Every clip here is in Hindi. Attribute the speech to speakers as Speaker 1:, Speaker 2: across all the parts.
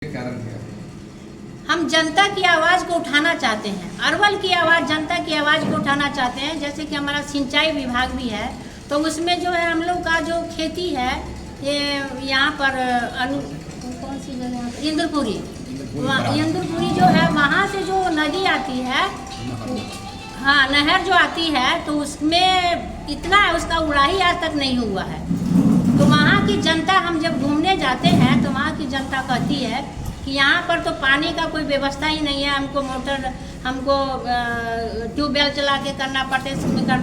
Speaker 1: कारण क्या है?
Speaker 2: हम जनता की आवाज़ को उठाना चाहते हैं। अरवल की आवाज़, जनता की आवाज़ को उठाना चाहते हैं। जैसे कि हमारा सिंचाई विभाग भी है, तो उसमें जो है हम लोग का जो खेती है, ये यहाँ पर कौन सी जगह, इंद्रपुरी, इंद्रपुरी जो है, वहाँ से जो नदी आती है, हाँ नहर जो आती है, तो उसमें इतना उसका उड़ाही आज तक नहीं हुआ है। तो वहाँ की जनता, हम जब घूमने जाते हैं तो वहाँ की जनता कहती है कि यहाँ पर तो पानी का कोई व्यवस्था ही नहीं है, हमको ट्यूबवेल चला के करना पड़ता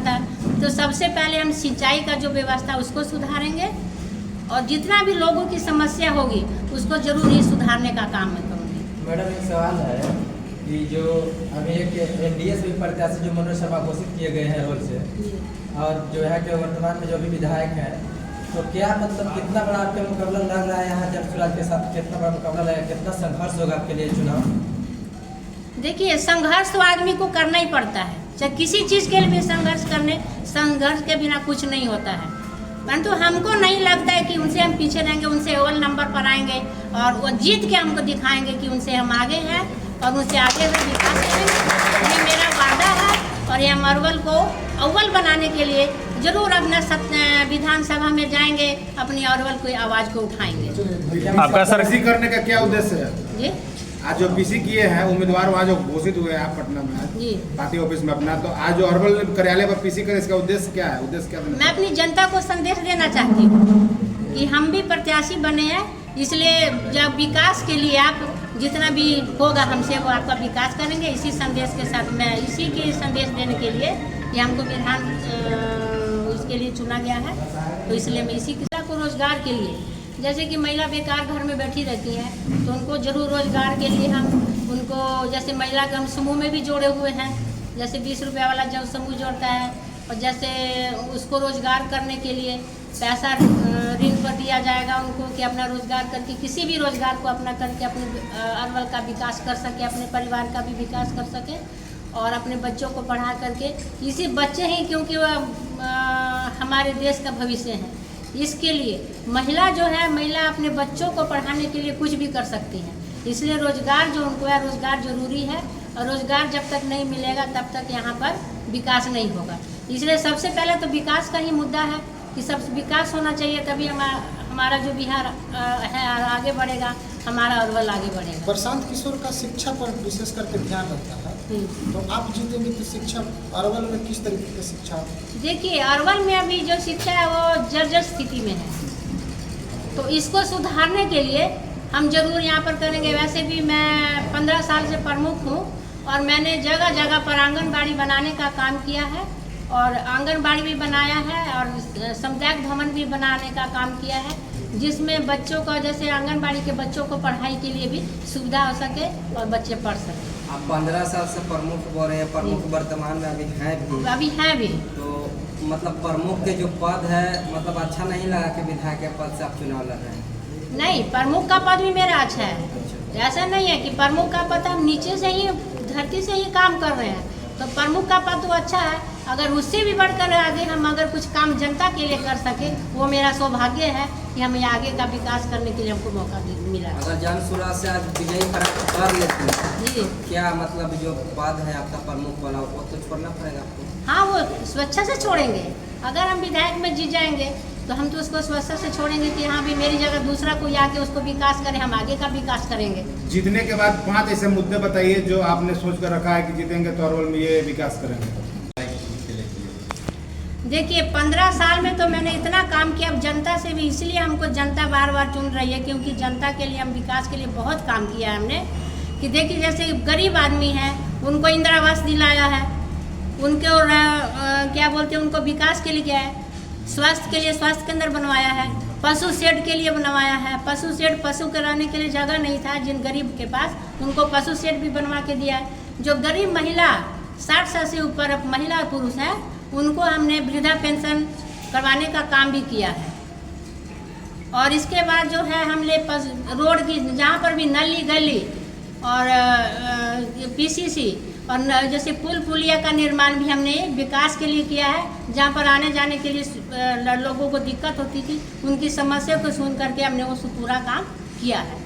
Speaker 2: है। तो सबसे पहले हम सिंचाई का जो व्यवस्था उसको सुधारेंगे, और जितना भी लोगों की समस्या होगी उसको जरूर ही सुधारने का काम मैं करूँगी।
Speaker 3: मैडम एक सवाल है कि जो अभी एक एनडीए से प्रत्याशी जो मनोज शर्मा घोषित किए गए हैं रोल से, और जो है कि वर्तमान में जो भी विधायक हैं, तो क्या मतलब कितना बड़ा आपके मुकाबला लग रहा है यहाँ जनसुराज के साथ? कितना बड़ा मुकाबला लगेगा, कितना संघर्ष होगा आपके लिए चुनाव?
Speaker 2: देखिए, संघर्ष तो आदमी को करना ही पड़ता है, चाहे किसी चीज़ के लिए भी संघर्ष के बिना कुछ नहीं होता है। परंतु हमको नहीं लगता है कि उनसे हम पीछे रहेंगे, उनसे अव्वल नंबर पर आएंगे और वो जीत के हमको दिखाएंगे कि उनसे हम आगे हैं और उनसे आगे हुए विकास करेंगे। ये मेरा वादा है, और ये हम अरवल को अव्वल बनाने के लिए जरूर अपना विधानसभा में जाएंगे, अपनी अरवल की आवाज़ को उठाएंगे।
Speaker 4: आपका सरसी करने का क्या उद्देश्य है?
Speaker 2: जी,
Speaker 4: आज जो पीसी किए हैं उम्मीदवार वहाँ जो घोषित हुए हैं आप पटना में
Speaker 2: जी,
Speaker 4: पार्टी ऑफिस में अपना, तो आज जो अरवल कार्यालय पर पीसी करें, इसका उद्देश्य क्या है? उद्देश्य क्या
Speaker 2: मैं अपनी जनता को संदेश देना चाहती हूँ कि हम भी प्रत्याशी बने हैं, इसलिए जब विकास के लिए आप जितना भी होगा हमसे वो आपका विकास करेंगे। इसी संदेश के साथ मैं इसी के संदेश देने के लिए ये हमको विधान इसके लिए चुना गया है, तो इसलिए मैं इसी को रोजगार के लिए, जैसे कि महिला बेकार घर में बैठी रहती हैं, तो उनको जरूर रोजगार के लिए हम उनको, जैसे महिला के हम समूह में भी जोड़े हुए हैं, जैसे 20 रुपया वाला जब समूह जोड़ता है, और जैसे उसको रोजगार करने के लिए पैसा ऋण पर दिया जाएगा उनको, कि अपना रोजगार करके किसी भी रोजगार को अपना करके अपने अरवल का विकास कर सके, अपने परिवार का भी विकास कर सके, और अपने बच्चों को पढ़ा करके, इसी बच्चे ही क्योंकि वह हमारे देश का भविष्य है, इसके लिए महिला जो है, महिला अपने बच्चों को पढ़ाने के लिए कुछ भी कर सकती हैं। इसलिए रोजगार जो उनको है, रोजगार जरूरी है, और रोजगार जब तक नहीं मिलेगा तब तक यहाँ पर विकास नहीं होगा। इसलिए सबसे पहले तो विकास का ही मुद्दा है कि सब विकास होना चाहिए, तभी हमारा जो बिहार है आगे बढ़ेगा, हमारा अरवल आगे बढ़ेगा।
Speaker 5: प्रशांत किशोर का शिक्षा पर विशेष करके ध्यान रखता है, तो आप जीतेंगे तो शिक्षा अरवल में किस तरीके की शिक्षा?
Speaker 2: देखिए, अरवल में अभी जो शिक्षा है वो जर्जर स्थिति में है, तो इसको सुधारने के लिए हम जरूर यहाँ पर करेंगे। वैसे भी मैं 15 साल से प्रमुख हूँ, और मैंने जगह जगह पर आंगनबाड़ी बनाने का काम किया है, और आंगनबाड़ी भी बनाया है, और सामुदायिक भवन भी बनाने का काम किया है, जिसमें बच्चों को, जैसे आंगनबाड़ी के बच्चों को पढ़ाई के लिए भी सुविधा हो सके और बच्चे पढ़ सकें।
Speaker 3: आप 15 साल से प्रमुख बोल रहे हैं, प्रमुख वर्तमान में अभी हैं भी, तो मतलब प्रमुख के जो पद है, मतलब अच्छा नहीं लगा कि विधायक के पद से आप चुनाव लड़ रहे हैं?
Speaker 2: नहीं, प्रमुख का पद भी मेरा अच्छा है। ऐसा नहीं है कि प्रमुख का पद, हम नीचे से ही, धरती से ही काम कर रहे हैं, तो प्रमुख का पद तो अच्छा है। अगर उससे भी बढ़कर आगे हम अगर कुछ काम जनता के लिए कर सके, वो मेरा सौभाग्य है कि हमें आगे का विकास करने के लिए हमको मौका मिला।
Speaker 3: अगर जनसुराज से आज विजयी प्राप्त कर लेते हैं
Speaker 2: जी,
Speaker 3: क्या मतलब जो पद है आपका प्रमुख वाला, वो तो छोड़ना पड़ेगा आपको?
Speaker 2: हाँ, वो स्वेच्छा से छोड़ेंगे। अगर हम विधायक में जीत जाएंगे तो हम तो उसको स्वेच्छा से छोड़ेंगे कि हाँ भी मेरी जगह दूसरा कोई आके उसको विकास करे, हम आगे का विकास करेंगे।
Speaker 4: जीतने के बाद 5 ऐसे मुद्दे बताइए जो आपने सोच कर रखा है कि जीतेंगे तो अरवल में ये विकास करेंगे।
Speaker 2: देखिए, 15 साल में तो मैंने इतना काम किया, अब जनता से भी, इसलिए हमको जनता बार बार चुन रही है, क्योंकि जनता के लिए हम विकास के लिए बहुत काम किया है हमने। कि देखिए, जैसे गरीब आदमी है, उनको इंदिरा आवास दिलाया है, उनको क्या बोलते हैं, उनको विकास के लिए क्या है, स्वास्थ्य के लिए स्वास्थ्य केंद्र बनवाया है, पशु शेड के लिए बनवाया है, पशु शेड, पशु कराने के लिए जगह नहीं था जिन गरीब के पास, उनको पशु शेड भी बनवा के दिया है। जो गरीब महिला 60 साल से ऊपर महिला पुरुष हैं, उनको हमने वृद्धा पेंशन करवाने का काम भी किया है। और इसके बाद जो है, हमने रोड की जहाँ पर भी नली गली और पीसीसी और जैसे पुल पुलिया का निर्माण भी हमने विकास के लिए किया है। जहाँ पर आने जाने के लिए लोगों को दिक्कत होती थी, उनकी समस्या को सुन करके हमने वो पूरा काम किया है।